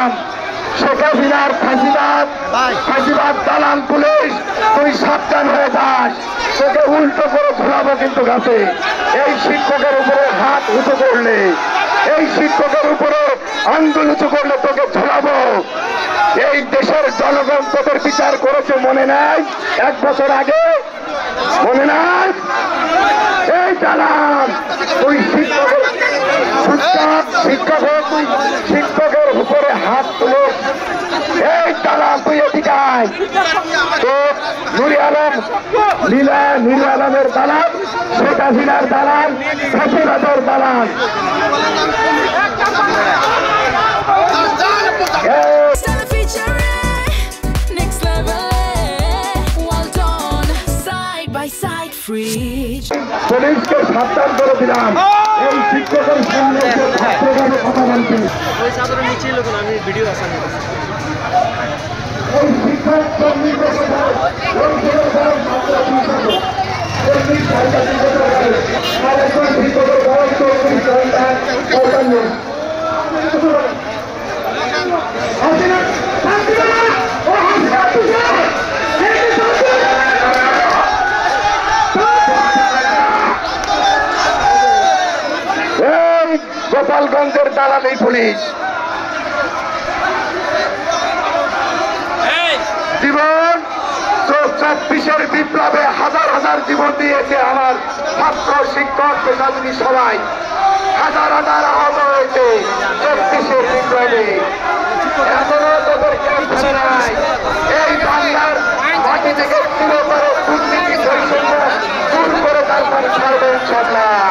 দিলাম শেখ হাসিনার ফাঁসিবাদ দালাল পুলিশ তুই সাবধান হয়ে যাস, তোকে উল্টো করে ঘোরাবো কিন্তু গাছে। এই শিক্ষকের উপরে হাত উঁচু করলে, এই শিক্ষকের উপরে আঙ্গুল উঁচু করলে তোকে ঝোলাবো। এই দেশের জনগণ তোদের বিচার করেছে মনে নাই? 1 বছর আগে মনে নাই? এই দালাল তুই শিক্ষকের উপরে হাত তুলে, এই দালাল তুই এদিকে আয়। তো নুরি আলমের দালাল, শেখ হাসিনার দালাল, ফাঁসিবাদের দালাল। পুলিশকে সাবধান করে দিলাম, এই শিক্ষকের সামনে ছাত্রভাবে কথা বলছে। ওই চাদরের নিচেই লোক আমি ভিডিও আছে এই শিক্ষক কর্মীদের গোপালগঞ্জের দালালি পুলিশ জীবন 24-এর বিপ্লবে হাজার হাজার জীবন দিয়েছে আমার ছাত্র শিক্ষক পেশাজীবী সবাই, হাজার হাজার আহত হয়েছে 24-এর বিপ্লবে। এখনো তোদের কেউ নাই। এই বাংলার মাটি থেকে তুলে করে দুর্নীতি দূর করে তারপরে ছাড়বে ইনশাআল্লাহ।